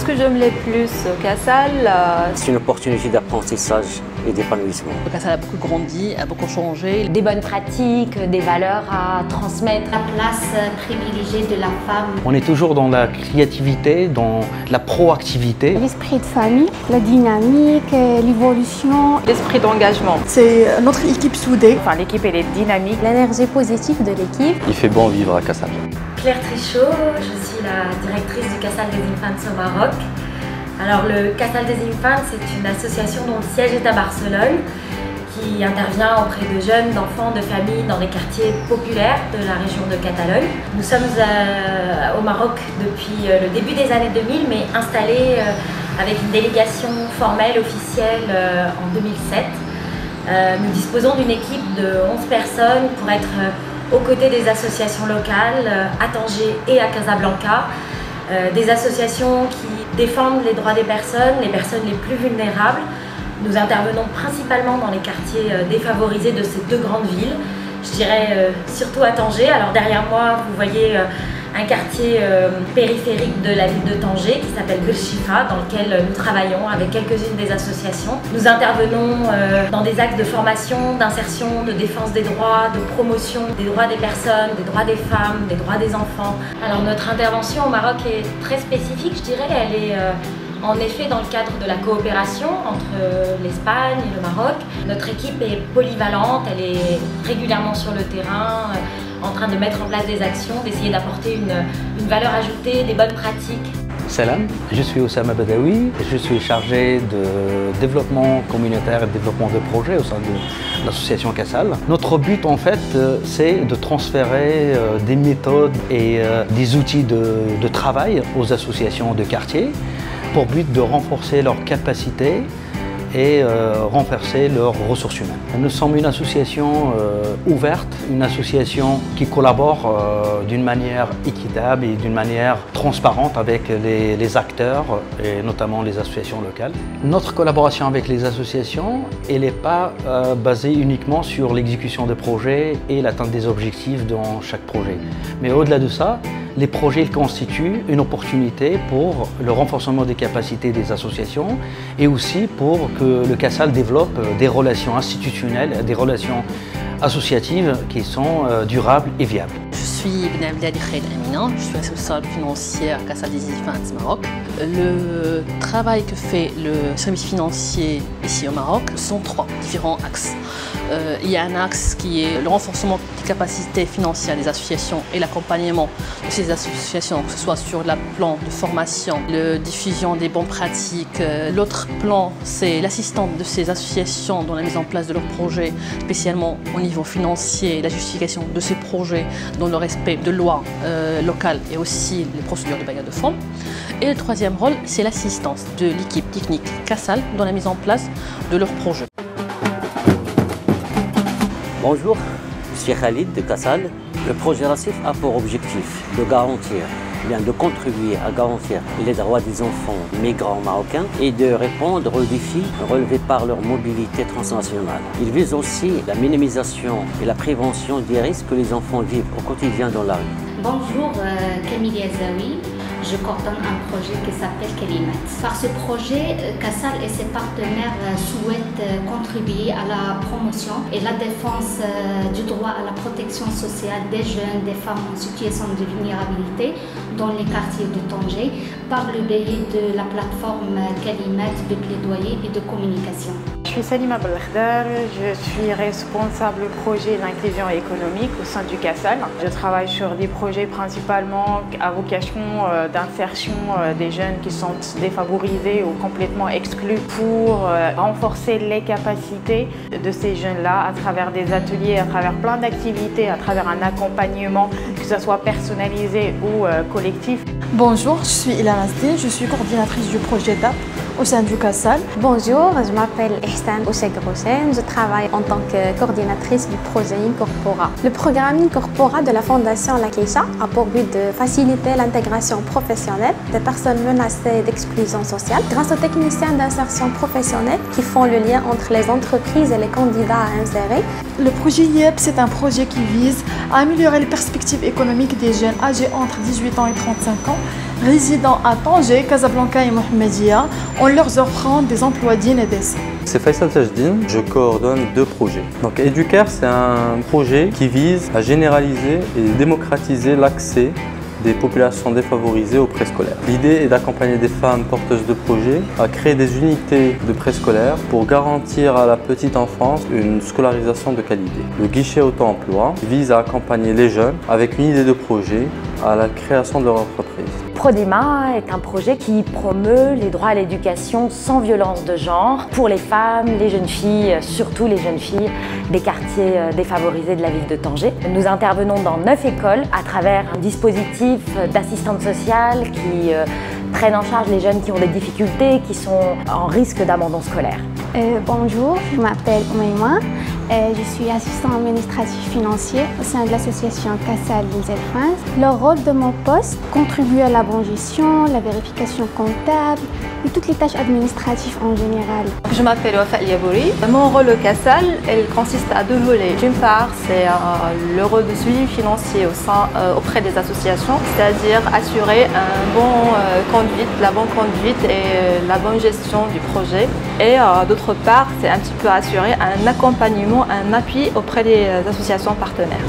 Ce que j'aime le plus au Casal, c'est une opportunité d'apprentissage et d'épanouissement. Le Casal a beaucoup grandi, a beaucoup changé. Des bonnes pratiques, des valeurs à transmettre. La place privilégiée de la femme. On est toujours dans la créativité, dans la proactivité. L'esprit de famille, la dynamique, l'évolution. l'esprit d'engagement. C'est notre équipe soudée. Enfin, l'équipe elle est dynamique. L'énergie positive de l'équipe. Il fait bon vivre à Casal. Claire Trichot, je suis la directrice du Casal des Infants au Maroc. Alors le Casal des Infants, c'est une association dont le siège est à Barcelone, qui intervient auprès de jeunes, d'enfants, de familles dans les quartiers populaires de la région de Catalogne. Nous sommes au Maroc depuis le début des années 2000, mais installés avec une délégation formelle, officielle en 2007. Nous disposons d'une équipe de 11 personnes pour être aux côtés des associations locales à Tanger et à Casablanca, des associations qui défendent les droits des personnes les plus vulnérables. Nous intervenons principalement dans les quartiers défavorisés de ces deux grandes villes, je dirais surtout à Tanger. Alors derrière moi, vous voyez un quartier périphérique de la ville de Tanger qui s'appelle Belchifa, dans lequel nous travaillons avec quelques-unes des associations. Nous intervenons dans des axes de formation, d'insertion, de défense des droits, de promotion des droits des personnes, des droits des femmes, des droits des enfants. Alors notre intervention au Maroc est très spécifique, je dirais. Elle est en effet dans le cadre de la coopération entre l'Espagne et le Maroc. Notre équipe est polyvalente, elle est régulièrement sur le terrain, en train de mettre en place des actions, d'essayer d'apporter une valeur ajoutée, des bonnes pratiques. Salam, je suis Oussama Badawi, je suis chargé de développement communautaire et de développement de projets au sein de l'association Casal. Notre but en fait, c'est de transférer des méthodes et des outils de travail aux associations de quartier pour but de renforcer leurs capacités et renforcer leurs ressources humaines. Nous sommes une association ouverte, une association qui collabore d'une manière équitable et d'une manière transparente avec les acteurs et notamment les associations locales. Notre collaboration avec les associations, elle n'est pas basée uniquement sur l'exécution des projets et l'atteinte des objectifs dans chaque projet. Mais au-delà de ça, les projets ils constituent une opportunité pour le renforcement des capacités des associations et aussi pour que le Casal développe des relations institutionnelles, des relations associatives qui sont durables et viables. Je suis Ben Abdelhadi Khaïd Amina, je suis responsable financière Casal des Infants Maroc. Le travail que fait le service financier ici au Maroc sont trois différents axes. Il y a un axe qui est le renforcement des capacités financières des associations et l'accompagnement de ces associations, que ce soit sur le plan de formation, la diffusion des bonnes pratiques. L'autre plan, c'est l'assistance de ces associations dans la mise en place de leurs projets, spécialement au niveau financier, la justification de ces projets dans le respect de lois locales et aussi les procédures de bagarre de fonds. Et le troisième rôle, c'est l'assistance de l'équipe technique Casal dans la mise en place de leurs projets. Bonjour, je suis Khalid de Casal. Le projet RACIF a pour objectif de garantir, de contribuer à garantir les droits des enfants migrants marocains et de répondre aux défis relevés par leur mobilité transnationale. Il vise aussi la minimisation et la prévention des risques que les enfants vivent au quotidien dans la rue. Bonjour, Camille Azaoui. Je coordonne un projet qui s'appelle Kalimat. Par ce projet, Casal et ses partenaires souhaitent contribuer à la promotion et la défense du droit à la protection sociale des jeunes, des femmes en situation de vulnérabilité dans les quartiers de Tanger par le biais de la plateforme Kalimat de plaidoyer et de communication. Je suis Salima Belkhdar, je suis responsable projet d'inclusion économique au sein du Casal. Je travaille sur des projets principalement à vocation d'insertion des jeunes qui sont défavorisés ou complètement exclus pour renforcer les capacités de ces jeunes-là à travers des ateliers, à travers plein d'activités, à travers un accompagnement, que ce soit personnalisé ou collectif. Bonjour, je suis Ilana Asdi, je suis coordinatrice du projet DAP au sein du Casal. Bonjour, je m'appelle Ihsan Oussegh-Rosen, je travaille en tant que coordinatrice du projet Incorpora. Le programme Incorpora de la Fondation La Keisha a pour but de faciliter l'intégration professionnelle des personnes menacées d'exclusion sociale grâce aux techniciens d'insertion professionnelle qui font le lien entre les entreprises et les candidats à insérer. Le projet IEP, c'est un projet qui vise à améliorer les perspectives économiques des jeunes âgés entre 18 ans et 35 ans résidant à Tanger, Casablanca et Mohamedia, on leur offrant des emplois dignes et décents. C'est Faisal Tajdine, je coordonne 2 projets. Donc Educare, c'est un projet qui vise à généraliser et démocratiser l'accès des populations défavorisées au préscolaire. L'idée est d'accompagner des femmes porteuses de projets à créer des unités de préscolaire pour garantir à la petite enfance une scolarisation de qualité. Le guichet auto-emploi vise à accompagner les jeunes avec une idée de projet à la création de leur entreprise. Prodema est un projet qui promeut les droits à l'éducation sans violence de genre pour les femmes, les jeunes filles, surtout les jeunes filles des quartiers défavorisés de la ville de Tanger. Nous intervenons dans 9 écoles à travers un dispositif d'assistante sociale qui prennent en charge les jeunes qui ont des difficultés, qui sont en risque d'abandon scolaire. Bonjour, je m'appelle Oumaima. Je suis assistant administratif financier au sein de l'association Kassal d'Ile-de-France. Le rôle de mon poste, contribuer à la bonne gestion, la vérification comptable et toutes les tâches administratives en général. Je m'appelle Wafa Yabouri. Mon rôle au Kassal, elle consiste à 2 volets. D'une part, c'est le rôle de suivi financier auprès des associations, c'est-à-dire assurer la bonne conduite et la bonne gestion du projet. Et d'autre part, c'est un petit peu assurer un accompagnement, un appui auprès des associations partenaires.